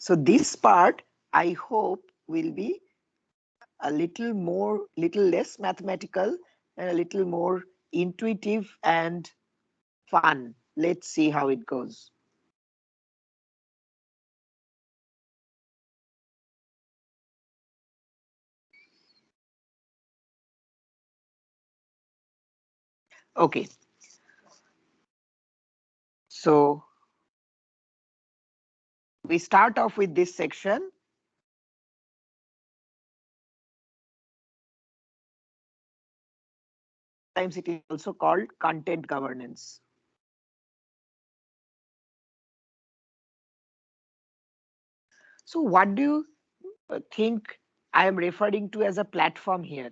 So this part, I hope, will be a little less mathematical and a little more intuitive and fun. Let's see how it goes. Okay. So we start off with this section. Sometimes it is also called content governance. So what do you think I am referring to as a platform here?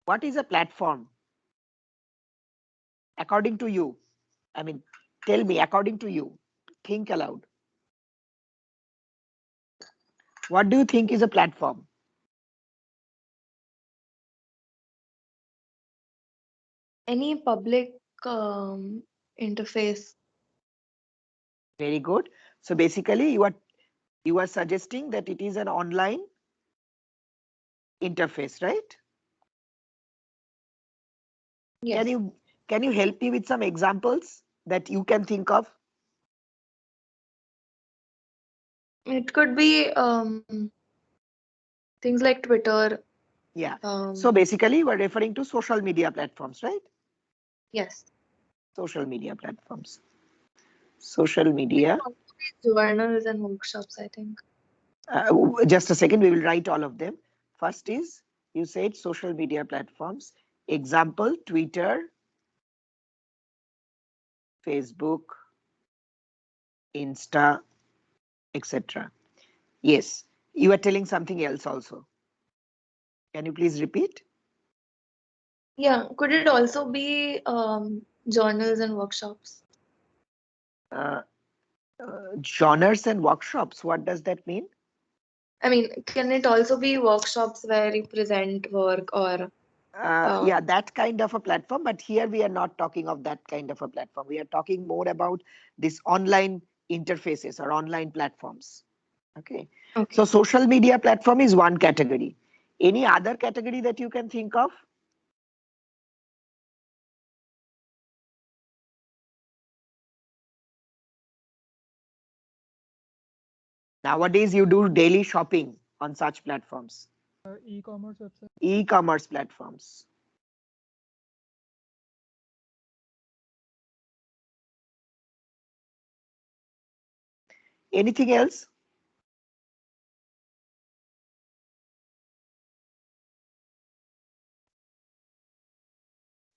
What is a platform? According to you, I mean, tell me, according to you, think aloud. What do you think is a platform? Any public interface. Very good. So basically you are suggesting that it is an online interface, right? Yes. Can you help me with some examples that you can think of? It could be things like Twitter. Yeah. Um, So basically we're referring to social media platforms, right? yes. Social media platforms. Social It media. can also be journals and workshops, I think. Just a second, we will write all of them. First is, you said social media platforms. Example, Twitter, Facebook, Insta, etc. Yes, you are telling something else also. Can you please repeat? Yeah. Could it also be journals and workshops? Uh, Genres and workshops, what does that mean? I mean, can it also be workshops where you present work or Yeah, that kind of a platform, but here we are not talking of that kind of a platform. We are talking more about this online interfaces or online platforms. Okay, okay. so social media platform is one category. Any other category that you can think of? Nowadays, you do daily shopping on such platforms. E-commerce website. E-commerce platforms. Anything else?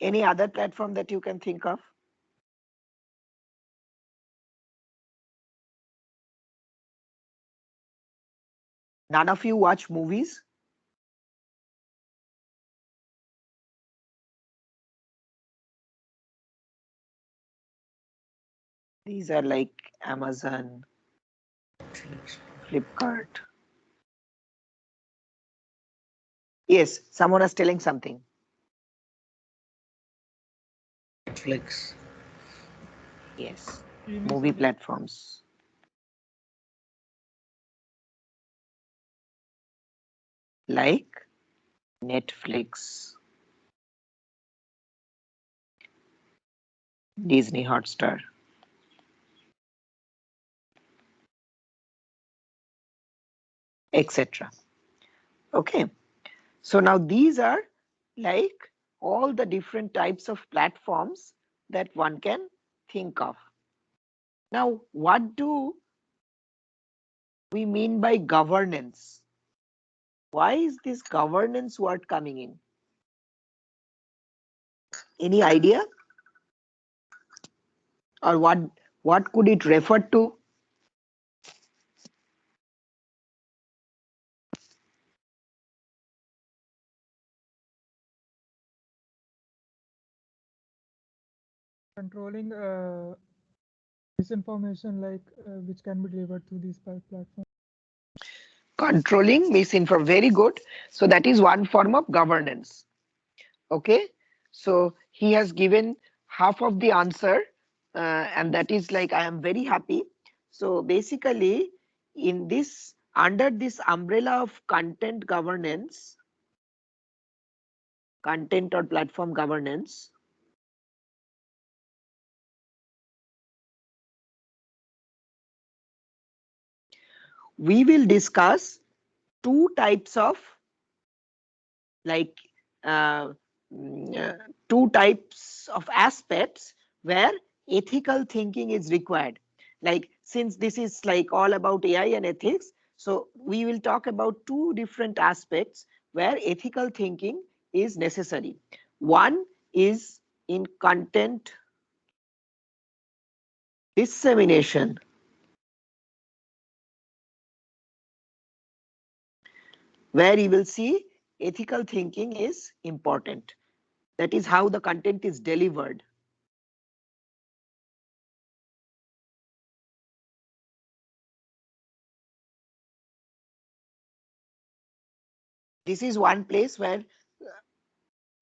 Any other platform that you can think of? None of you watch movies? These are like Amazon, Flipkart. Yes, someone is telling something. Netflix. Yes, Streaming movie service. platforms. Like Netflix, Disney Hotstar, etc. Okay, so now these are like all the different types of platforms that one can think of. Now, what do we mean by governance? Why is this governance word coming in? Any idea? Or what could it refer to? Controlling misinformation like which can be delivered through these platforms. Controlling misinformation. Very good. So that is one form of governance. Okay. So he has given half of the answer, and that is like I am very happy. So basically, in this, under this umbrella of content governance, content or platform governance, we will discuss two types of like uh, two types of aspects where ethical thinking is required. Like, since this is like all about AI and ethics, so we will talk about two different aspects where ethical thinking is necessary. One is in content dissemination, where you will see ethical thinking is important. That is how the content is delivered. This is one place where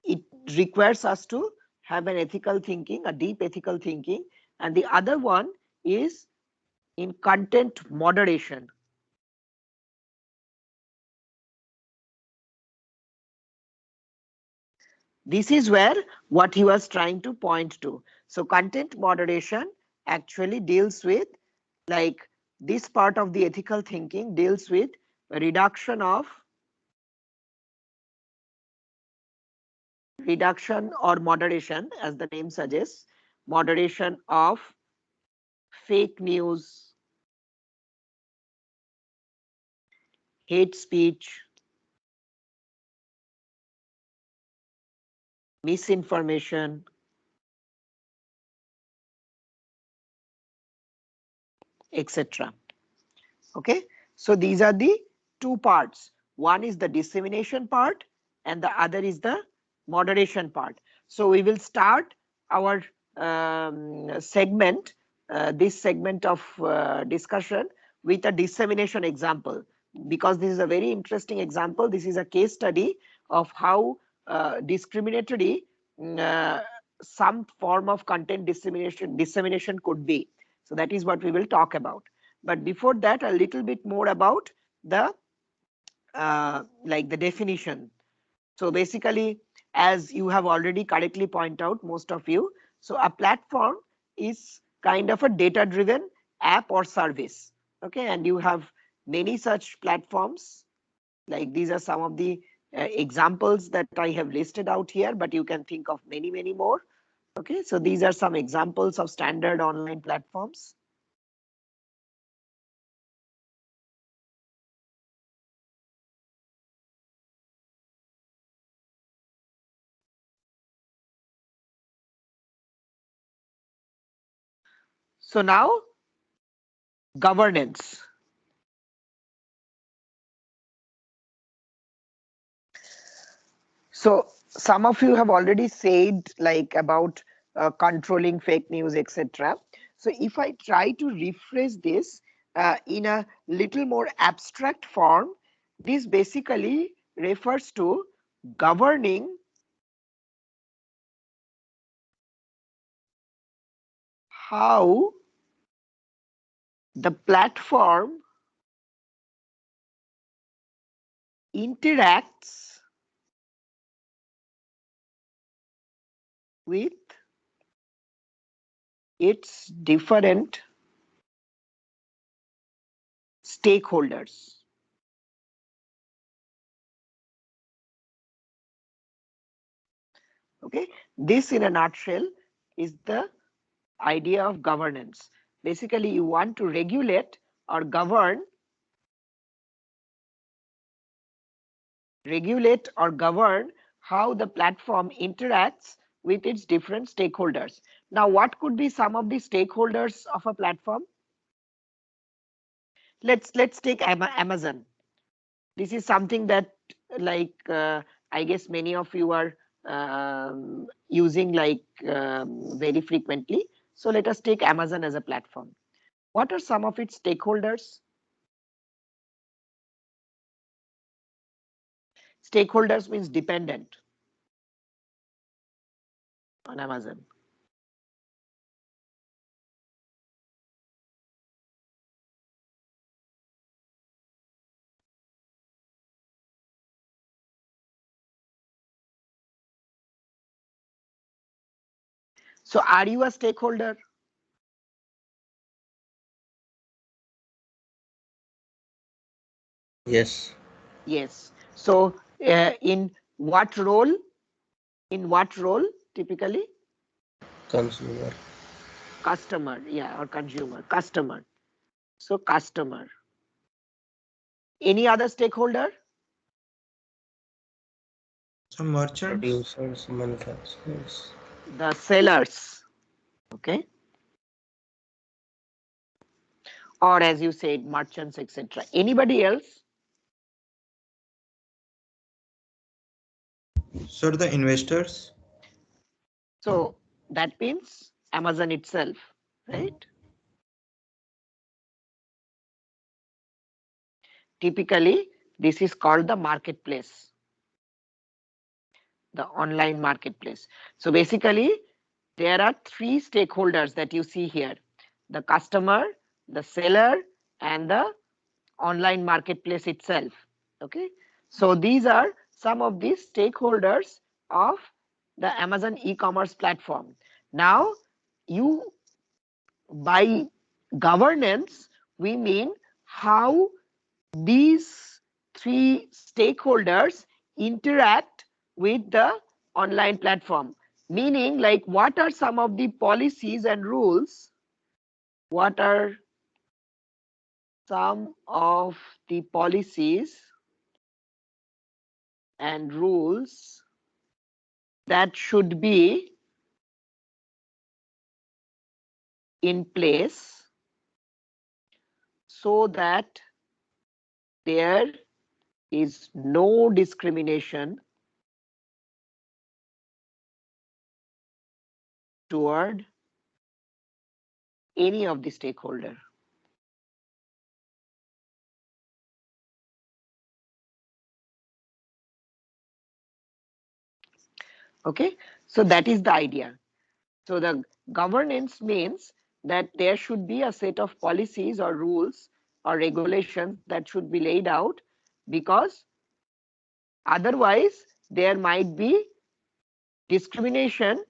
it requires us to have an ethical thinking, a deep ethical thinking. And the other one is in content moderation. This is where what he was trying to point to. So content moderation actually deals with, like, this part of the ethical thinking deals with reduction or moderation, as the name suggests, moderation of fake news, hate speech, misinformation, etc. Okay, so these are the two parts. One is the dissemination part and the other is the moderation part. So we will start our segment, this segment of discussion, with a dissemination example, because this is a very interesting example. This is a case study of how discriminatory some form of content dissemination could be. So that is what we will talk about. But before that, a little bit more about the like the definition. So basically, as you have already correctly pointed out, most of you, so a platform is kind of a data-driven app or service. Okay, and you have many such platforms. Like, these are some of the examples that I have listed out here, but you can think of many, many more. Okay, so these are some examples of standard online platforms. So now, governance. So some of you have already said like about controlling fake news, etc. So if I try to rephrase this in a little more abstract form, this basically refers to governing how the platform interacts with its different stakeholders. Okay, this in a nutshell is the idea of governance. Basically, you want to regulate or govern how the platform interacts with its different stakeholders. Now, what could be some of the stakeholders of a platform? Let's take Amazon. This is something that, like, I guess many of you are using like very frequently. So let us take Amazon as a platform. What are some of its stakeholders? Stakeholders means dependent on Amazon. So are you a stakeholder? Yes. Yes. So in what role? In what role typically? Consumer. Customer, yeah, or consumer. Customer. So customer. Any other stakeholder? Some merchants. Producers, manufacturers. The sellers. Okay. Or as you said, merchants, etc. Anybody else? Sir, the investors. So that means Amazon itself, right? Typically, this is called the marketplace, the online marketplace. So basically, there are three stakeholders that you see here: the customer, the seller, and the online marketplace itself. Okay, so these are some of these stakeholders of the Amazon e-commerce platform. Now, you by governance, we mean how these three stakeholders interact with the online platform. Meaning, like, what are some of the policies and rules? What are some of the policies and rules that should be in place so that there is no discrimination toward any of the stakeholder? Okay, so that is the idea. So the governance means that there should be a set of policies or rules or regulations that should be laid out, because otherwise there might be discrimination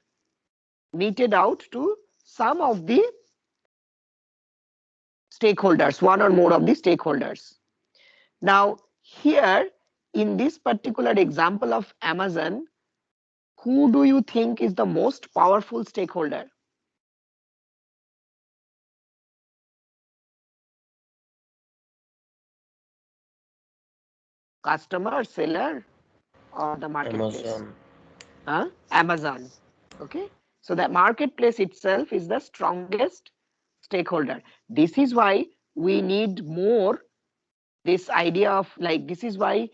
meted out to some of the stakeholders, one or more of the stakeholders. Now, here in this particular example of Amazon, who do you think is the most powerful stakeholder? Customer, seller, or the marketplace? Amazon. Amazon. Okay, so the marketplace itself is the strongest stakeholder. This is why we need more this idea of, like, this is why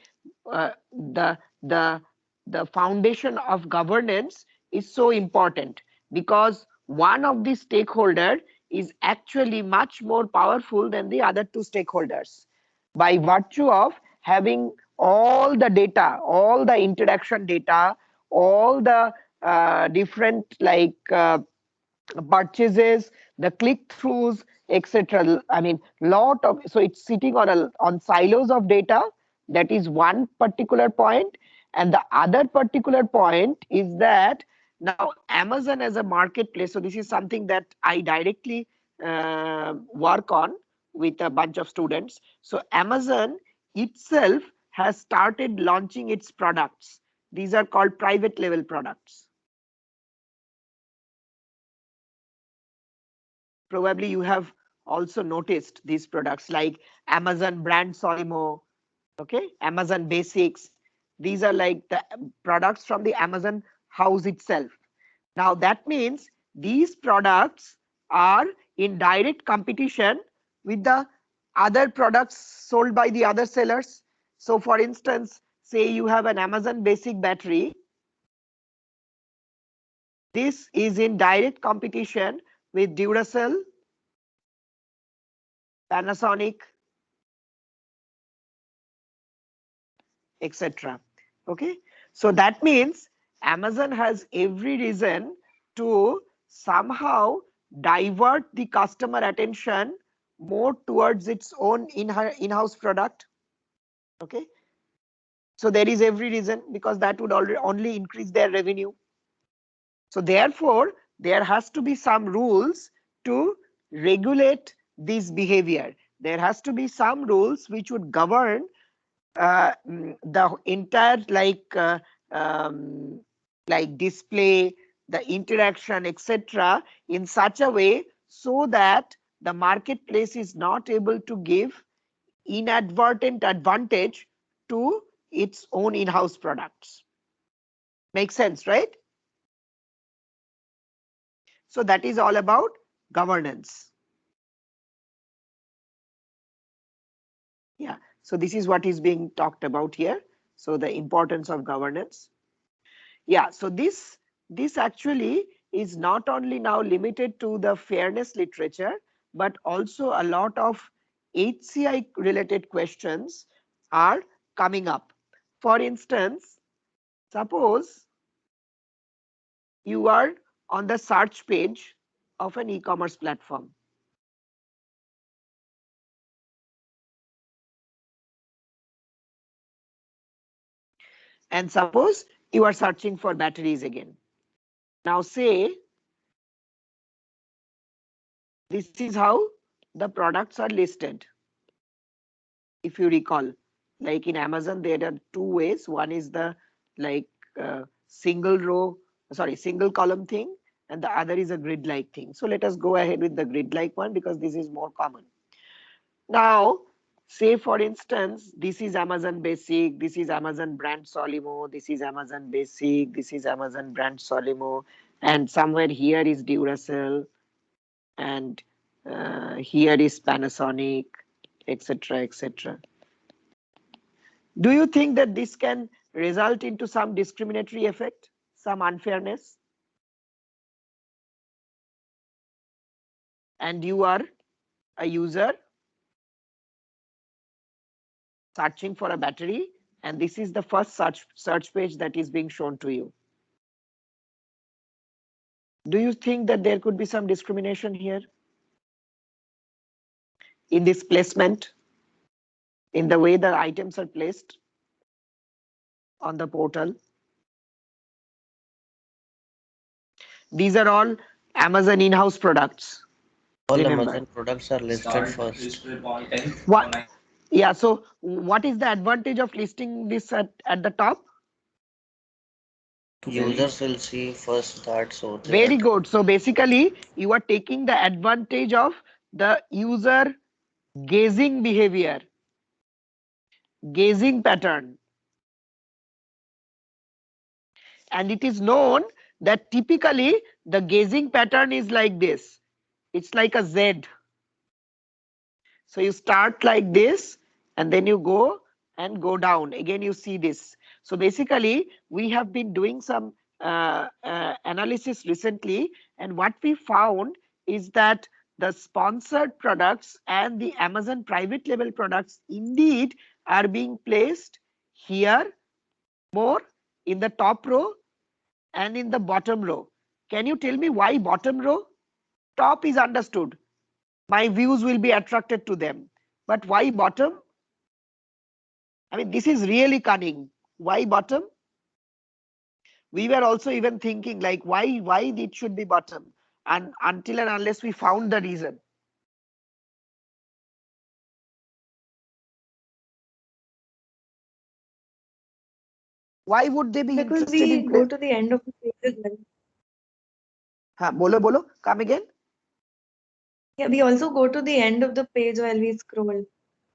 uh, the the the foundation of governance is so important, because one of the stakeholder is actually much more powerful than the other two stakeholders, by virtue of having all the data, all the interaction data, all the different, like, purchases, the click-throughs, etc. I mean, lot of, so it's sitting on silos of data. That is one particular point. And the other particular point is that now Amazon as a marketplace, so this is something that I directly work on with a bunch of students. So Amazon itself has started launching its products. These are called private label products. Probably you have also noticed these products like Amazon brand Solimo, okay, Amazon Basics. These are like the products from the Amazon house itself. Now that means these products are in direct competition with the other products sold by the other sellers. So for instance, say you have an Amazon Basic battery. This is in direct competition with Duracell, Panasonic, etc. Okay, so that means Amazon has every reason to somehow divert the customer attention more towards its own in-house product. Okay, so there is every reason, because that would only increase their revenue. So therefore there has to be some rules to regulate this behavior. There has to be some rules which would govern the entire display, the interaction, etc., in such a way so that the marketplace is not able to give inadvertent advantage to its own in-house products. Makes sense, right? So that is all about governance. Yeah, so this is what is being talked about here. So the importance of governance. Yeah, so this actually is not only now limited to the fairness literature, but also a lot of HCI related questions are coming up. For instance, suppose you are on the search page of an e-commerce platform. And suppose you are searching for batteries again. Now say this is how the products are listed. If you recall, like in Amazon, there are two ways. One is the single column thing, and the other is a grid-like thing. So let us go ahead with the grid-like one because this is more common. Now, say for instance, this is Amazon Basic, this is Amazon Brand Solimo, this is Amazon Basic, this is Amazon Brand Solimo, and somewhere here is Duracell, and here is Panasonic, etc., etc. Do you think that this can result into some discriminatory effect, some unfairness? And you are a user searching for a battery, and this is the first search page that is being shown to you. Do you think that there could be some discrimination here in this placement, in the way the items are placed on the portal? These are all Amazon in-house products. All Remember. Amazon products are listed first. What? Yeah, so what is the advantage of listing this at the top? Users will see first that, so Very good. So basically, you are taking the advantage of the user gazing behavior, gazing pattern. And it is known that typically the gazing pattern is like this. It's like a Z. So you start like this and then you go and go down. Again, you see this. So basically, we have been doing some analysis recently, and what we found is that the sponsored products and the Amazon private label products indeed are being placed here more in the top row and in the bottom row. Can you tell me why bottom row? Top is understood. My views will be attracted to them. But why bottom? I mean, this is really cunning. Why bottom? We were also even thinking like why it should be bottom, and until and unless we found the reason. Why would they be Because interested we in go to the end of the page as well. bolo, come again. Yeah, we also go to the end of the page while we scroll.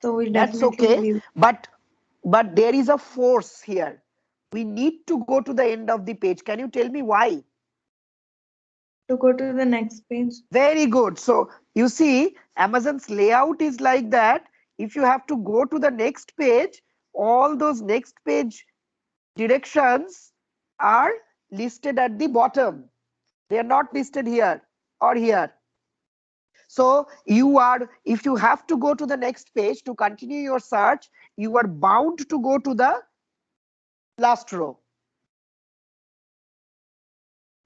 So we That's definitely okay, view. but there is a force here. We need to go to the end of the page. Can you tell me why? To go to the next page. Very good. So you see, Amazon's layout is like that. If you have to go to the next page, all those next page directions are listed at the bottom. They are not listed here or here. So if you have to go to the next page to continue your search, you are bound to go to the last row.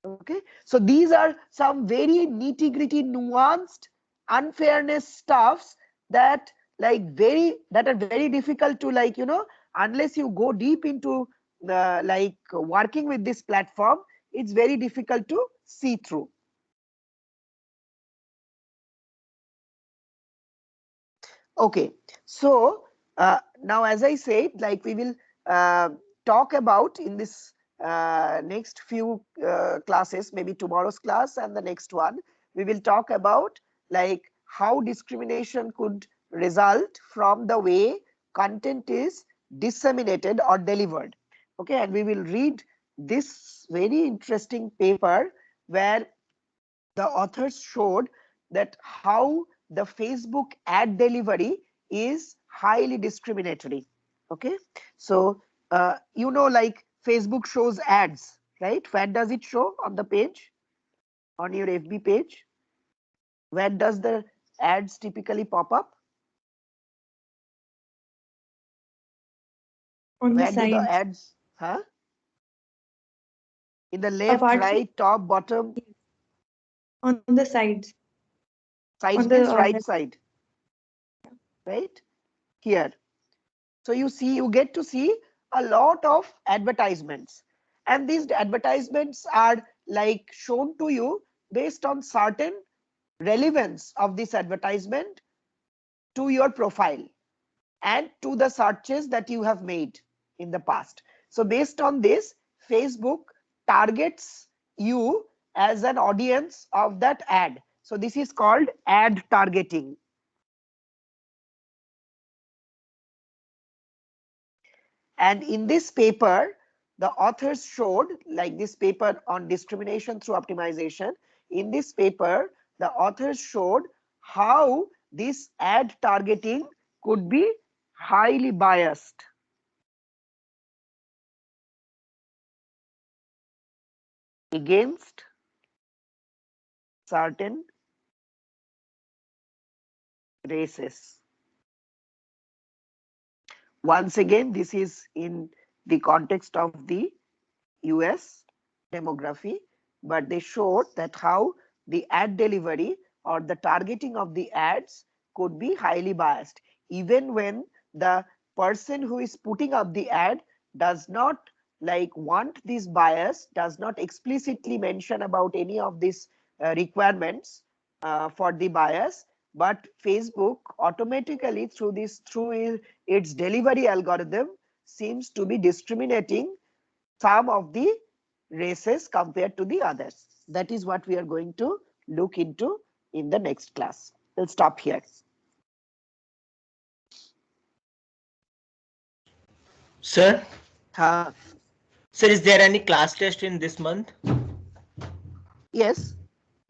Okay, so these are some very nitty-gritty, nuanced unfairness stuffs that are very difficult to unless you go deep into the working with this platform, it's very difficult to see through. Okay, so now as I said, like we will talk about in this next few classes, maybe tomorrow's class and the next one, we will talk about like how discrimination could result from the way content is disseminated or delivered. Okay, and we will read this very interesting paper where the authors showed that how the Facebook ad delivery is highly discriminatory. Okay, so like Facebook shows ads, right? Where does it show on the page, on your FB page? Where does the ads typically pop up? On the Where do the sides. ads, huh? In the left, Apart from right, top, bottom, on the sides. sides On the means right side, right? Here. So you get to see a lot of advertisements, and these advertisements are like shown to you based on certain relevance of this advertisement to your profile and to the searches that you have made in the past. So based on this, Facebook targets you as an audience of that ad. So this is called ad targeting. And in this paper, the authors showed, like this paper on discrimination through optimization, in this paper, the authors showed how this ad targeting could be highly biased against certain races. Once again, this is in the context of the US demography, but they showed that how the ad delivery or the targeting of the ads could be highly biased, even when the person who is putting up the ad does not like want this bias, does not explicitly mention about any of these requirements for the bias, but Facebook automatically through its delivery algorithm seems to be discriminating some of the races compared to the others. That is what we are going to look into in the next class. We'll stop here. Sir, Uh, sir, is there any class test in this month? yes.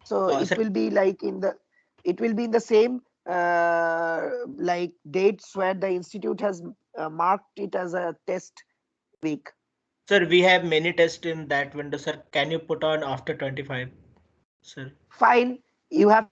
So it Sir, will be like it will be in the same like dates where the institute has marked it as a test week. sir, we have many tests in that window, sir. Can you put on after 25, sir? Fine. You have